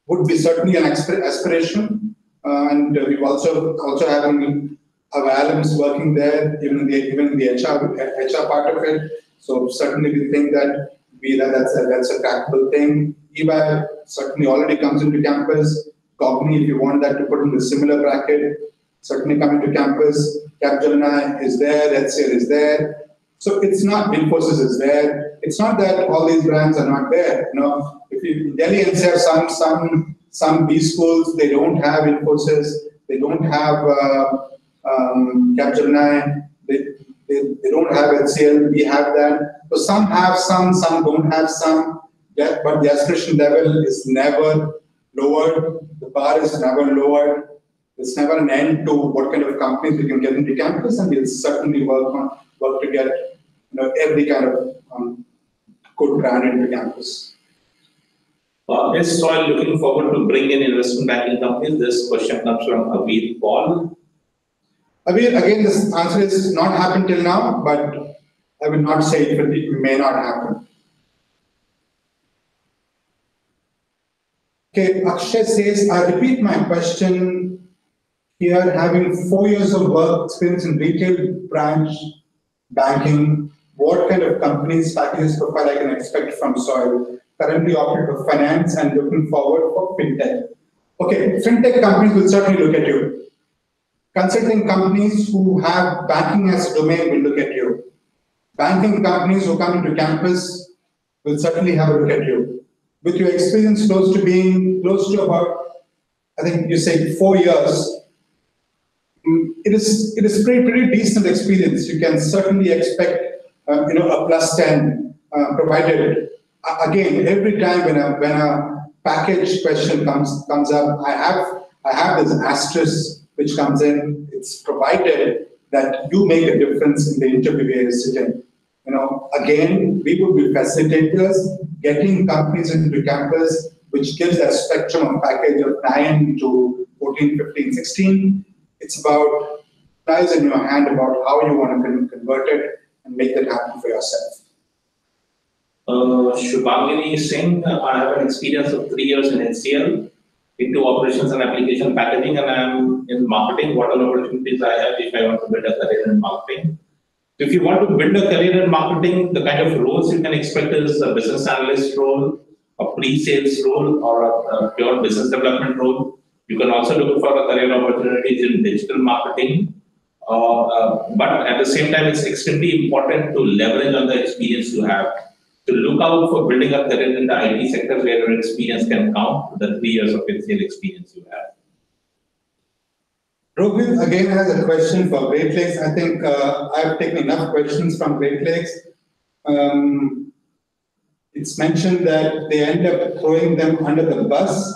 would be certainly an aspiration, and we've also having our alums working there, even in the HR part of it. So certainly we think that's a practical thing. EY certainly already comes into campus. Cogni, if you want that to put in the similar bracket, certainly coming to campus. Capgemini is there, HCL is there. So it's not Infosys is there. It's not that all these brands are not there. You know, if you Delhi NCR, some B schools, they don't have Infosys, they don't have Capgemini, they don't have HCL. We have that. So some have some don't have some. Yeah, but the aspiration level is never lowered. The bar is never lowered. There's never an end to what kind of companies we can get into campus, and we'll certainly work to get every kind of good brand into campus. Is Soil looking forward to bring in investment banking companies? This question comes from Avir Paul. Avir, again, this answer is not happened till now, but I will not say it may not happen. Okay, Akshay says, I repeat my question here, having 4 years of work experience in retail branch banking, what kind of companies packages profile I can expect from Soil? Currently operate for finance and looking forward for fintech. Okay, fintech companies will certainly look at you. Consulting companies who have banking as a domain will look at you. Banking companies who come into campus will certainly have a look at you. With your experience close to about, I think you say 4 years, it is pretty decent experience. You can certainly expect a +10, provided. Again, every time when a package question comes up, I have this asterisk which comes in. It's provided that you make a difference in the interview where you're sitting. Again, we would be facilitators, getting companies into campus, which gives that spectrum of package of 9 to 14, 15, 16. It's about lies in your hand about how you want to convert it and make that happen for yourself. Shubhangini Singh, I have an experience of 3 years in HCL into operations and application packaging, and I'm in marketing. What are the opportunities I have if I want to build a career in marketing? If you want to build a career in marketing, the kind of roles you can expect is a business analyst role, a pre-sales role, or a pure business development role. You can also look for a career opportunities in digital marketing. But at the same time, it's extremely important to leverage on the experience you have. To look out for building a career in the IT sector where your experience can count the 3 years of HCL experience you have. Rohit again has a question for Great Lakes. I think I've taken enough questions from Great Lakes. It's mentioned that they end up throwing them under the bus.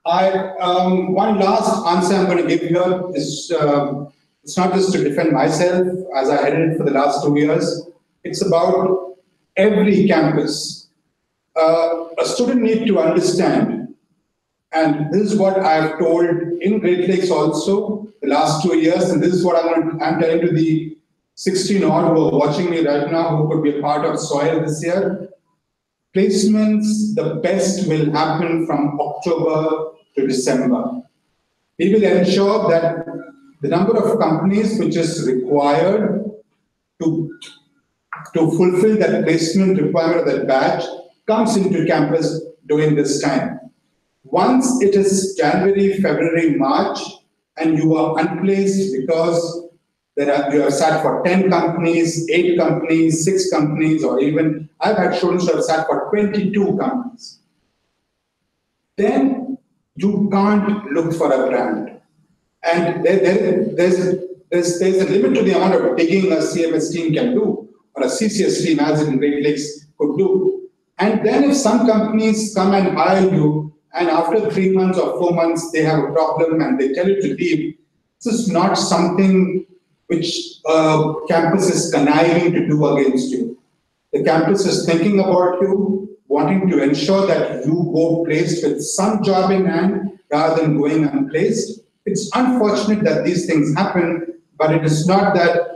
One last answer I'm going to give here is it's not just to defend myself as I headed it for the last 2 years. It's about every campus. A student needs to understand, and this is what I've told in Great Lakes also the last 2 years, and this is what I'm telling to the 16 odd who are watching me right now who could be a part of Soil this year. Placements, the best will happen from October to December. We will ensure that the number of companies which is required to fulfill that placement requirement of that batch comes into campus during this time. Once it is January, February, March, and you are unplaced because you have sat for 10 companies, 8 companies, 6 companies, or even I've had students who have sat for 22 companies, then you can't look for a brand. And there's a limit to the amount of digging a CMS team can do, or a CCS team as in Great Lakes could do. And then if some companies come and hire you, and after 3 months or 4 months, they have a problem and they tell you to leave, this is not something which campus is conniving to do against you. The campus is thinking about you, wanting to ensure that you go placed with some job in hand rather than going unplaced. It's unfortunate that these things happen, but it is not that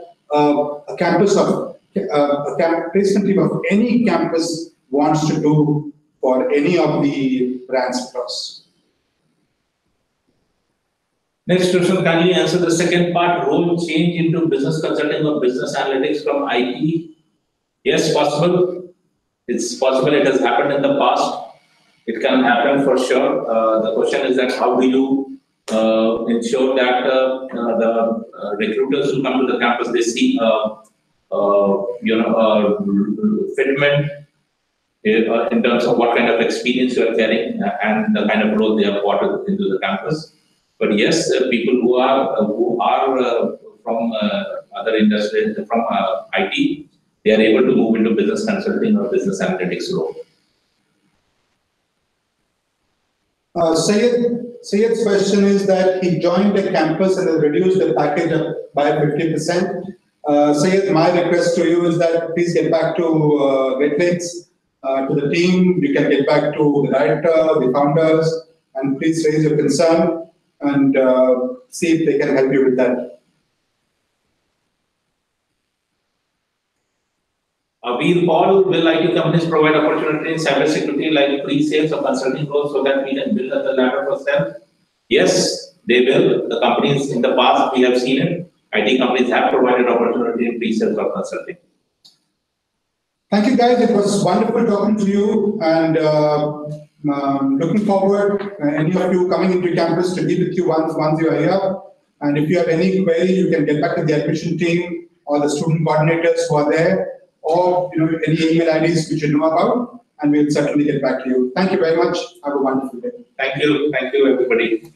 placement team of any campus wants to do for any of the brands across. Next question, kindly answer the second part, role change into business consulting or business analytics from IT. Yes, possible. It's possible, it has happened in the past. It can happen for sure. The question is that how do you ensure that the recruiters who come to the campus, they see fitment in terms of what kind of experience you are carrying and the kind of role they have brought into the campus. But yes, people who are from other industries, from IT, they are able to move into business consulting or business analytics role. Sayed's question is that he joined the campus and has reduced the package by 50%. Sayed, my request to you is that please get back to Red Links, to the team. You can get back to the director, the founders, and please raise your concern and see if they can help you with that. Will IT companies provide opportunity in cybersecurity like pre-sales or consulting roles so that we can build up the ladder for them? Yes, they will. The companies in the past, we have seen it. IT companies have provided opportunity in pre-sales or consulting. Thank you, guys. It was wonderful talking to you, and looking forward any of you coming into campus to be with you once you are here. And if you have any query, you can get back to the admission team or the student coordinators who are there, or any email IDs which you know about, and we'll certainly get back to you. Thank you very much. Have a wonderful day. Thank you, everybody.